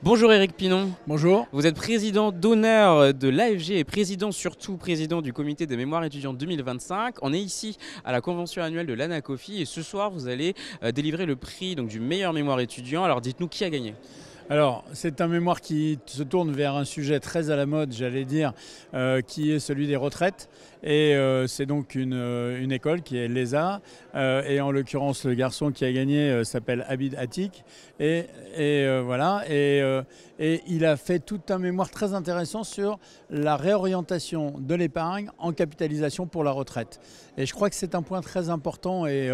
Bonjour Éric Pinon, Bonjour. vous êtes président d'honneur de l'AFG et surtout président du comité des mémoires étudiants 2025. On est ici à la convention annuelle de l'Anacofi et ce soir vous allez délivrer le prix du meilleur mémoire étudiant. Alors dites-nous qui a gagné? Alors, c'est un mémoire qui se tourne vers un sujet très à la mode, j'allais dire, qui est celui des retraites. Et c'est donc une école qui est l'ESA. Et en l'occurrence, le garçon qui a gagné s'appelle Abid Atik. Voilà. Et il a fait tout un mémoire très intéressant sur la réorientation de l'épargne en capitalisation pour la retraite. Et je crois que c'est un point très important. Et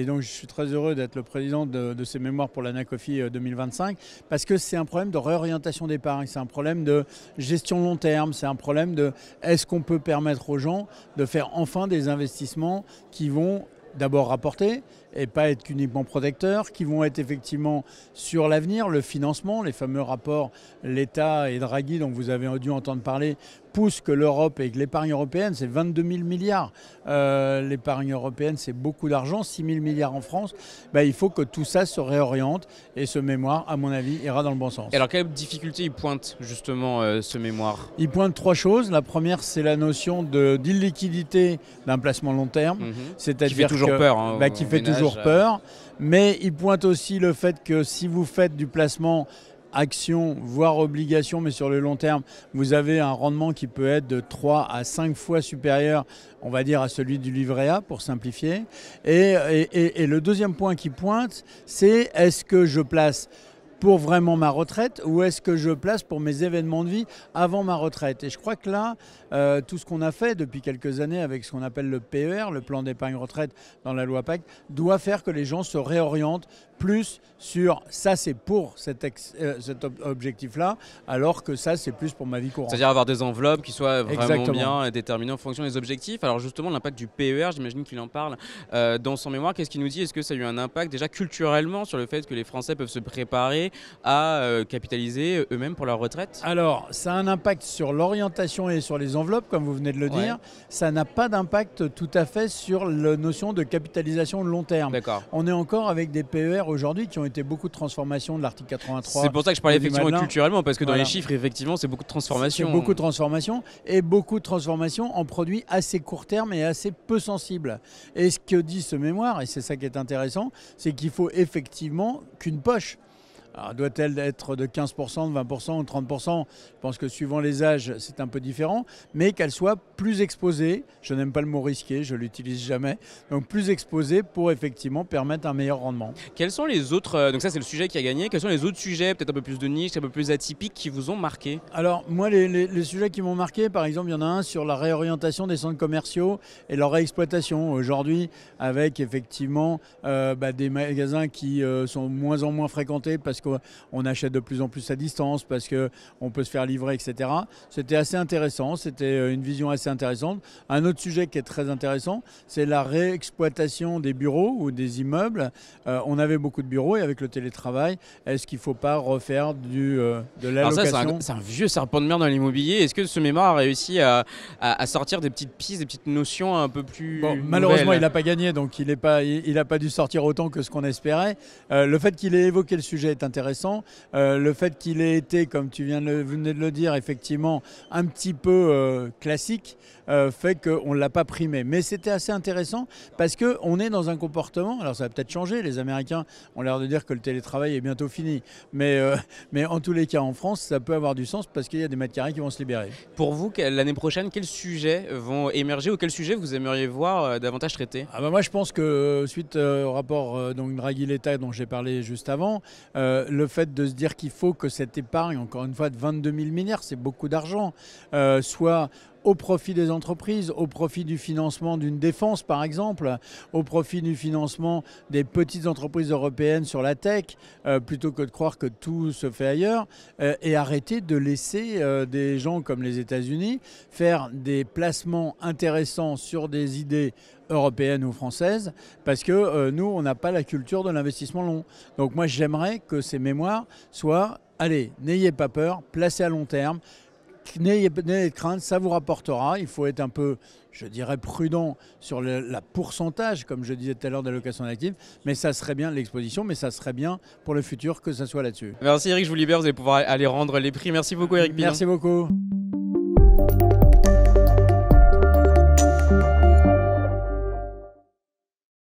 donc, je suis très heureux d'être le président de ces mémoires pour l'Anacofi 2025. Parce que c'est un problème de réorientation d'épargne, c'est un problème de gestion long terme, c'est un problème de est-ce qu'on peut permettre aux gens de faire enfin des investissements qui vont d'abord rapporter et pas être qu'uniquement protecteurs, qui vont être effectivement sur l'avenir, le financement, les fameux rapports l'État et Draghi dont vous avez dû entendre parler, poussent que l'Europe et que l'épargne européenne, c'est 22 000 milliards. L'épargne européenne, c'est beaucoup d'argent, 6 000 milliards en France. Il faut que tout ça se réoriente et ce mémoire, à mon avis, ira dans le bon sens. Et alors quelle difficulté il pointe justement ce mémoire? Il pointe trois choses. La première, c'est la notion d'illiquidité d'un placement long terme. C'est-à-dire qui fait toujours peur. Qui fait toujours peur. Mais il pointe aussi le fait que si vous faites du placement action, voire obligation, mais sur le long terme, vous avez un rendement qui peut être de 3 à 5 fois supérieur, on va dire, à celui du livret A, pour simplifier. Et le deuxième point qui pointe, c'est est-ce que je place pour vraiment ma retraite ou est-ce que je place pour mes événements de vie avant ma retraite? Et je crois que là, tout ce qu'on a fait depuis quelques années avec ce qu'on appelle le PER, le plan d'épargne retraite dans la loi PAC, doit faire que les gens se réorientent plus sur ça c'est pour cet objectif-là, alors que ça c'est plus pour ma vie courante. C'est-à-dire avoir des enveloppes qui soient vraiment Exactement. bien déterminées en fonction des objectifs. Alors justement l'impact du PER, j'imagine qu'il en parle dans son mémoire. Qu'est-ce qu'il nous dit? Est-ce que ça a eu un impact déjà culturellement sur le fait que les Français peuvent se préparer à capitaliser eux-mêmes pour leur retraite? Alors ça a un impact sur l'orientation et sur les enveloppes, comme vous venez de le dire. Ça n'a pas d'impact tout à fait sur la notion de capitalisation long terme. D'accord. On est encore avec des PER aujourd'hui qui ont été beaucoup de transformations de l'article 83. C'est pour ça que je parlais effectivement Madelin. Culturellement, parce que dans les chiffres, effectivement, c'est beaucoup de transformations. C'est beaucoup de transformations et beaucoup de transformations en produits assez court terme et assez peu sensibles. Et ce que dit ce mémoire, et c'est ça qui est intéressant, c'est qu'il faut effectivement qu'une poche. Alors, doit-elle être de 15%, de 20% ou de 30%? Je pense que suivant les âges, c'est un peu différent, mais qu'elle soit plus exposée. Je n'aime pas le mot risqué, je ne l'utilise jamais. Donc plus exposée pour effectivement permettre un meilleur rendement. Quels sont les autres, donc ça c'est le sujet qui a gagné, quels sont les autres sujets, peut-être un peu plus de niche, un peu plus atypiques, qui vous ont marqué? Alors moi, les sujets qui m'ont marqué, par exemple, il y en a un sur la réorientation des centres commerciaux et leur réexploitation. Aujourd'hui, avec effectivement des magasins qui sont de moins en moins fréquentés parce qu'on achète de plus en plus à distance, parce qu'on peut se faire livrer, etc. C'était assez intéressant, c'était une vision assez intéressante. Un autre sujet qui est très intéressant, c'est la réexploitation des bureaux ou des immeubles. On avait beaucoup de bureaux et avec le télétravail, est-ce qu'il ne faut pas refaire de l'allocation? Alors ça, c'est un vieux serpent de mer dans l'immobilier. Est-ce que ce mémoire a réussi à sortir des petites pistes, des petites notions un peu plus malheureusement, nouvelles? il n'a pas gagné, donc il n'a pas dû sortir autant que ce qu'on espérait. Le fait qu'il ait évoqué le sujet est intéressant. Le fait qu'il ait été, comme venez de le dire, effectivement un petit peu classique, fait qu'on ne l'a pas primé. Mais c'était assez intéressant parce qu'on est dans un comportement, alors ça va peut-être changer, les Américains ont l'air de dire que le télétravail est bientôt fini, mais en tous les cas en France, ça peut avoir du sens parce qu'il y a des mètres carrés qui vont se libérer. Pour vous, l'année prochaine, quels sujets vont émerger ou quels sujets vous aimeriez voir davantage traités? Moi je pense que suite au rapport Draghi-L'État dont j'ai parlé juste avant, le fait de se dire qu'il faut que cette épargne, encore une fois de 22 000 milliards, c'est beaucoup d'argent, soit au profit des entreprises, au profit du financement d'une défense par exemple, au profit du financement des petites entreprises européennes sur la tech, plutôt que de croire que tout se fait ailleurs, et arrêter de laisser des gens comme les États-Unis faire des placements intéressants sur des idées européennes ou françaises, parce que nous, on n'a pas la culture de l'investissement long. Donc moi, j'aimerais que ces mémoires soient, allez, n'ayez pas peur, placez à long terme, n'ayez pas de crainte, ça vous rapportera. Il faut être un peu je dirais, prudent sur la pourcentage, comme je disais tout à l'heure, d'allocation d'actifs, mais ça serait bien l'exposition, mais ça serait bien pour le futur que ça soit là-dessus. Merci Eric, je vous libère, vous allez pouvoir aller rendre les prix. Merci beaucoup Eric Pilon. Merci beaucoup.